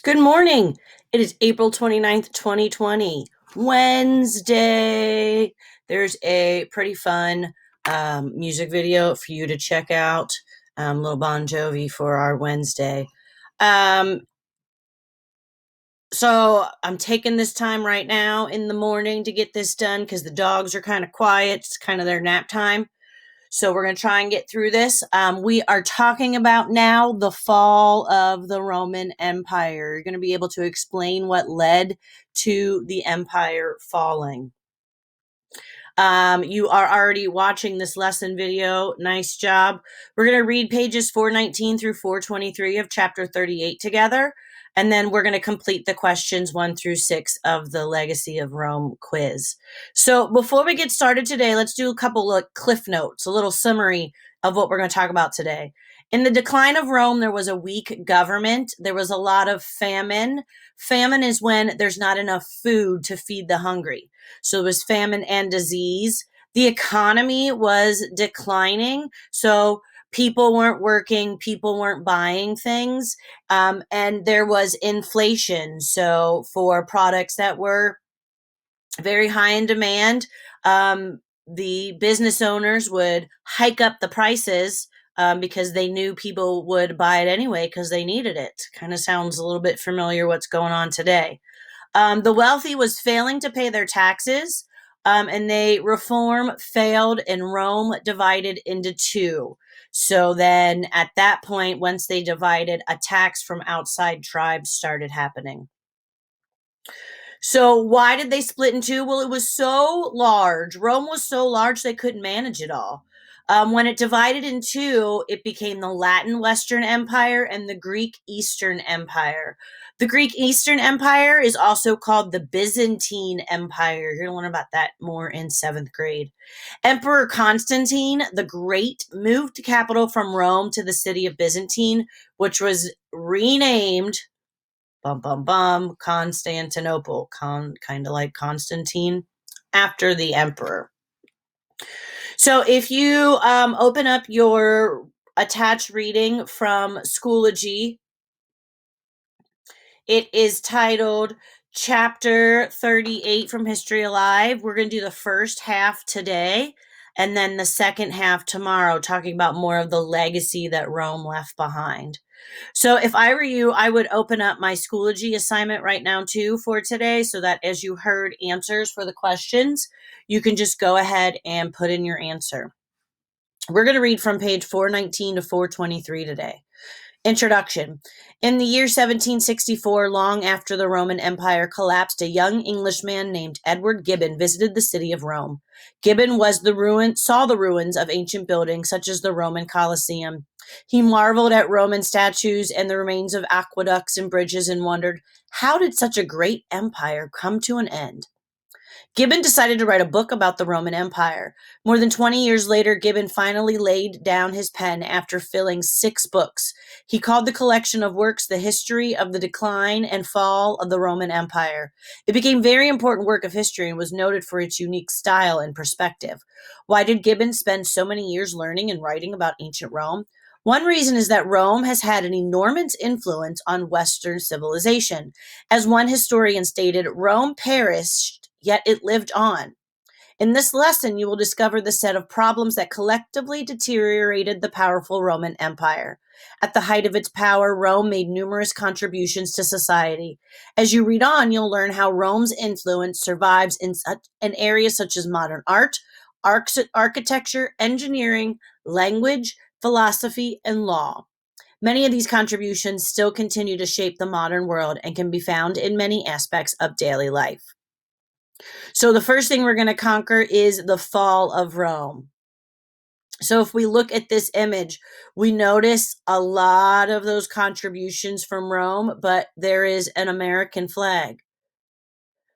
Good morning. It is April 29th, 2020, Wednesday. There's a pretty fun music video for you to check out, little Bon Jovi for our Wednesday. Um, so I'm taking this time right now in the morning to get this done because the dogs are kind of quiet. It's kind of their nap time. So we're going to try and get through this. We are talking about now the fall of the Roman Empire. You're going to be able to explain what led to the empire falling. You are already watching this lesson video. Nice job. We're going to read pages 419 through 423 of chapter 38 together. And then we're going to complete the questions 1 through 6 of the Legacy of Rome quiz. So before we get started today, let's do a couple of cliff notes, a little summary of what we're going to talk about today. In the decline of Rome, there was a weak government. There was a lot of famine. Famine is when there's not enough food to feed the hungry. So it was famine and disease. The economy was declining. So people weren't working, people weren't buying things, and there was inflation. So for products that were very high in demand, the business owners would hike up the prices because they knew people would buy it anyway because they needed it. Kind of sounds a little bit familiar what's going on today. The wealthy was failing to pay their taxes, and they reform failed, and Rome divided into two. So then, at that point, once they divided, attacks from outside tribes started happening. So why did they split in two? Well, it was so large. Rome was so large they couldn't manage it all. When it divided in two, it became the Latin Western Empire and the Greek Eastern Empire. The Greek Eastern Empire is also called the Byzantine Empire. You're going to learn about that more in 7th grade. Emperor Constantine the Great moved the capital from Rome to the city of Byzantine, which was renamed Constantinople, kind of like Constantine, after the emperor. So if you open up your attached reading from Schoology, it is titled Chapter 38 from History Alive. We're going to do the first half today and then the second half tomorrow, talking about more of the legacy that Rome left behind. So if I were you, I would open up my Schoology assignment right now too for today so that as you heard answers for the questions, you can just go ahead and put in your answer. We're going to read from page 419 to 423 today. Introduction. In the year 1764, long after the Roman Empire collapsed, a young Englishman named Edward Gibbon visited the city of Rome. Gibbon saw the ruins of ancient buildings such as the Roman Colosseum. He marveled at Roman statues and the remains of aqueducts and bridges and wondered, how did such a great empire come to an end? Gibbon decided to write a book about the Roman Empire. More than 20 years later, Gibbon finally laid down his pen after filling 6 books. He called the collection of works The History of the Decline and Fall of the Roman Empire. It became a very important work of history and was noted for its unique style and perspective. Why did Gibbon spend so many years learning and writing about ancient Rome? One reason is that Rome has had an enormous influence on Western civilization. As one historian stated, Rome perished, yet it lived on. In this lesson, you will discover the set of problems that collectively deteriorated the powerful Roman Empire. At the height of its power, Rome made numerous contributions to society. As you read on, you'll learn how Rome's influence survives in areas such as modern art, architecture, engineering, language, philosophy, and law. Many of these contributions still continue to shape the modern world and can be found in many aspects of daily life. So the first thing we're going to conquer is the fall of Rome. So if we look at this image, we notice a lot of those contributions from Rome, but there is an American flag.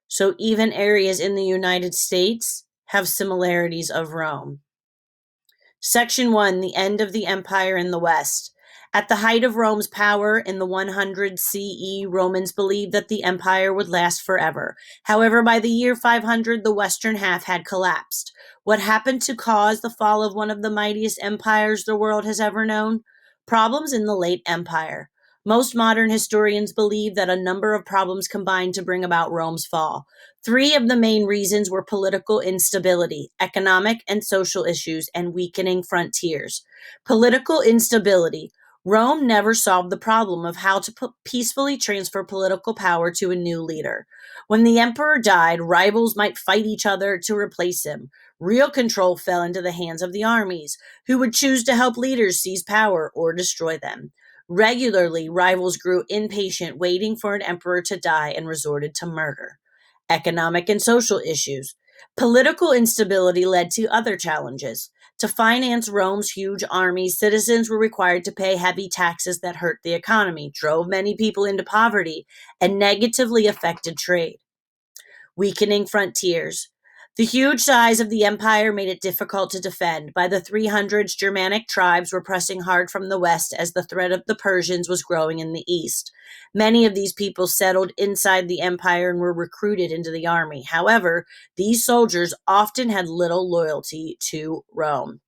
So even areas in the United States have similarities of Rome. Section 1, the end of the empire in the West. At the height of Rome's power in the 100 CE, Romans believed that the empire would last forever. However, by the year 500, the western half had collapsed. What happened to cause the fall of one of the mightiest empires the world has ever known? Problems in the late empire. Most modern historians believe that a number of problems combined to bring about Rome's fall. Three of the main reasons were political instability, economic and social issues, and weakening frontiers. Political instability. Rome never solved the problem of how to peacefully transfer political power to a new leader. When the emperor died, rivals might fight each other to replace him. Real control fell into the hands of the armies, who would choose to help leaders seize power or destroy them. Regularly, rivals grew impatient, waiting for an emperor to die, and resorted to murder. Economic and social issues. Political instability led to other challenges. To finance Rome's huge army, citizens were required to pay heavy taxes that hurt the economy, drove many people into poverty, and negatively affected trade. Weakening frontiers. The huge size of the empire made it difficult to defend. By the 300s, Germanic tribes were pressing hard from the west as the threat of the Persians was growing in the east. Many of these people settled inside the empire and were recruited into the army. However, these soldiers often had little loyalty to Rome.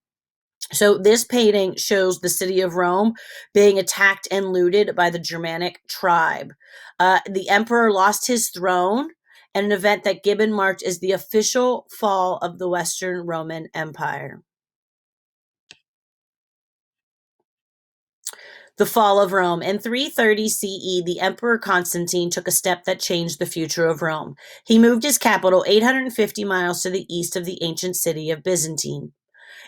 So this painting shows the city of Rome being attacked and looted by the Germanic tribe. The emperor lost his throne, an event that Gibbon marked as the official fall of the Western Roman Empire. The fall of Rome. In 330 CE, the Emperor Constantine took a step that changed the future of Rome. He moved his capital 850 miles to the east of the ancient city of Byzantine.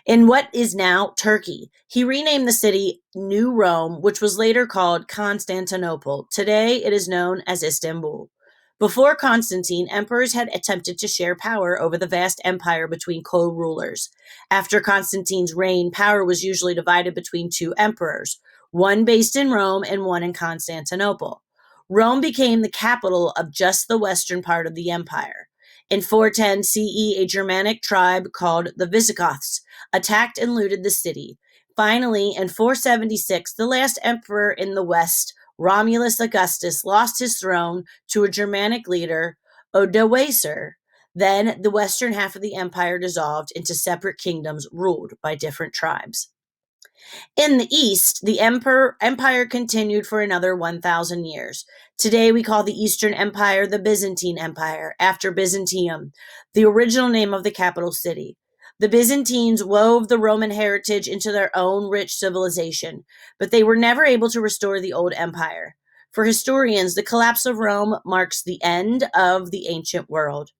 In what is now Turkey, he renamed the city New Rome, which was later called Constantinople. Today, it is known as Istanbul. Before Constantine, emperors had attempted to share power over the vast empire between co-rulers. After Constantine's reign, power was usually divided between two emperors, one based in Rome and one in Constantinople. Rome became the capital of just the western part of the empire. In 410 CE, a Germanic tribe called the Visigoths attacked and looted the city. Finally, in 476, the last emperor in the west, Romulus Augustus, lost his throne to a Germanic leader, Odoacer. Then the western half of the empire dissolved into separate kingdoms ruled by different tribes. In the east, the empire continued for another 1,000 years. Today, we call the Eastern Empire the Byzantine Empire, after Byzantium, the original name of the capital city. The Byzantines wove the Roman heritage into their own rich civilization, but they were never able to restore the old empire. For historians, the collapse of Rome marks the end of the ancient world.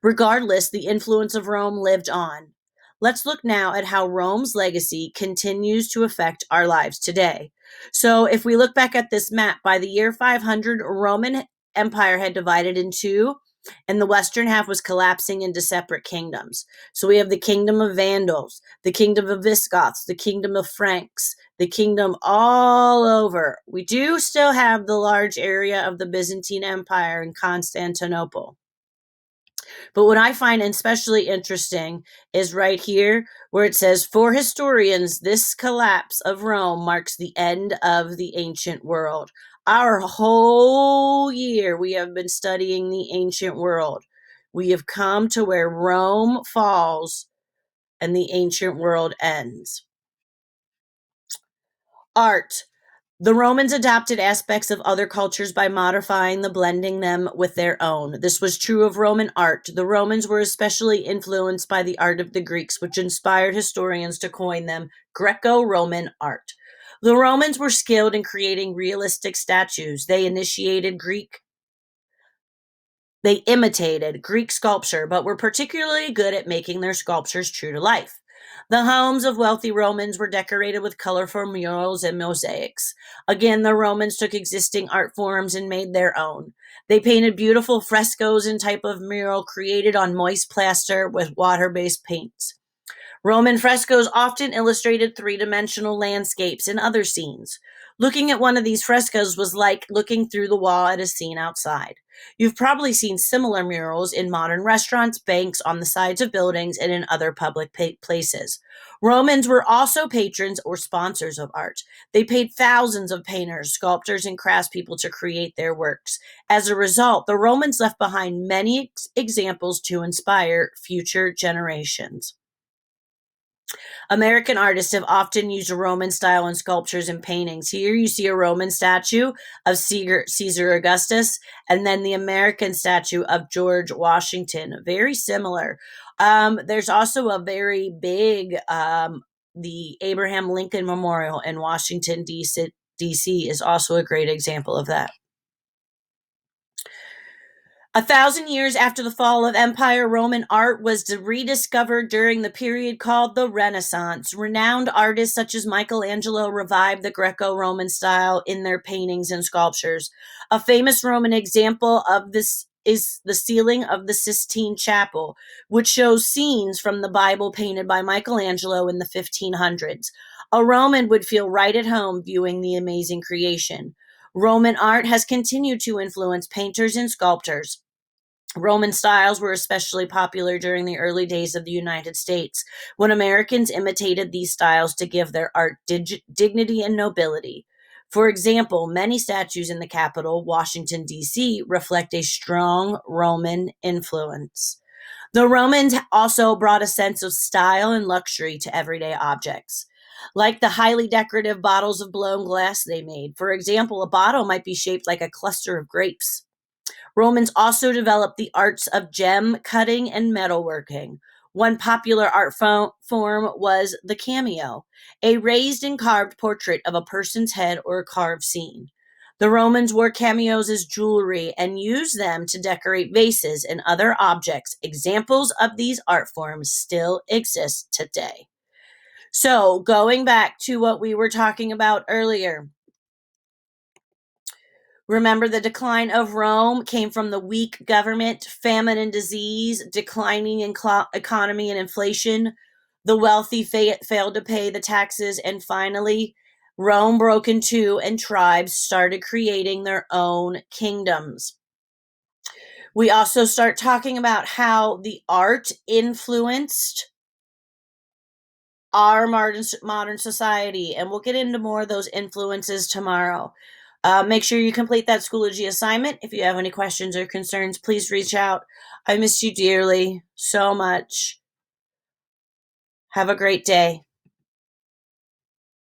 Regardless, the influence of Rome lived on. Let's look now at how Rome's legacy continues to affect our lives today. So, if we look back at this map, by the year 500, Roman Empire had divided in two, and the western half was collapsing into separate kingdoms. So we have the kingdom of Vandals, the kingdom of Visigoths, the kingdom of Franks, the kingdom all over. We do still have the large area of the Byzantine Empire in Constantinople. But what I find especially interesting is right here where it says, for historians, this collapse of Rome marks the end of the ancient world. Our whole year we have been studying the ancient world. We have come to where Rome falls and the ancient world ends. Art. The Romans adopted aspects of other cultures by modifying the blending them with their own. This was true of Roman art. The Romans were especially influenced by the art of the Greeks, which inspired historians to coin them Greco-Roman art. The Romans were skilled in creating realistic statues. They imitated Greek sculpture, but were particularly good at making their sculptures true to life. The homes of wealthy Romans were decorated with colorful murals and mosaics. Again, the Romans took existing art forms and made their own. They painted beautiful frescoes and type of mural created on moist plaster with water-based paints. Roman frescoes often illustrated three-dimensional landscapes and other scenes. Looking at one of these frescoes was like looking through the wall at a scene outside. You've probably seen similar murals in modern restaurants, banks, on the sides of buildings, and in other public places. Romans were also patrons or sponsors of art. They paid thousands of painters, sculptors, and craftspeople to create their works. As a result, the Romans left behind many examples to inspire future generations. American artists have often used Roman style in sculptures and paintings. Here you see a Roman statue of Caesar Augustus, and then the American statue of George Washington. Very similar. There's also a very big, the Abraham Lincoln Memorial in Washington, D.C. is also a great example of that. 1,000 years after the fall of empire, Roman art was rediscovered during the period called the Renaissance. Renowned artists such as Michelangelo revived the Greco-Roman style in their paintings and sculptures. A famous Roman example of this is the ceiling of the Sistine Chapel, which shows scenes from the Bible painted by Michelangelo in the 1500s. A Roman would feel right at home viewing the amazing creation. Roman art has continued to influence painters and sculptors. Roman styles were especially popular during the early days of the United States, when Americans imitated these styles to give their art dignity and nobility. For example, many statues in the capital, Washington, D.C., reflect a strong Roman influence. The Romans also brought a sense of style and luxury to everyday objects. Like the highly decorative bottles of blown glass they made. For example, a bottle might be shaped like a cluster of grapes. Romans also developed the arts of gem cutting and metalworking. One popular art form was the cameo, a raised and carved portrait of a person's head or a carved scene. The Romans wore cameos as jewelry and used them to decorate vases and other objects. Examples of these art forms still exist today. So, going back to what we were talking about earlier, remember, the decline of Rome came from the weak government, famine and disease, declining economy and inflation. The wealthy failed to pay the taxes, and finally, Rome broke in two and tribes started creating their own kingdoms. We also start talking about how the art influenced our modern society, and we'll get into more of those influences tomorrow. Make sure you complete that Schoology assignment. If you have any questions or concerns, please reach out. I miss you dearly so much. Have a great day.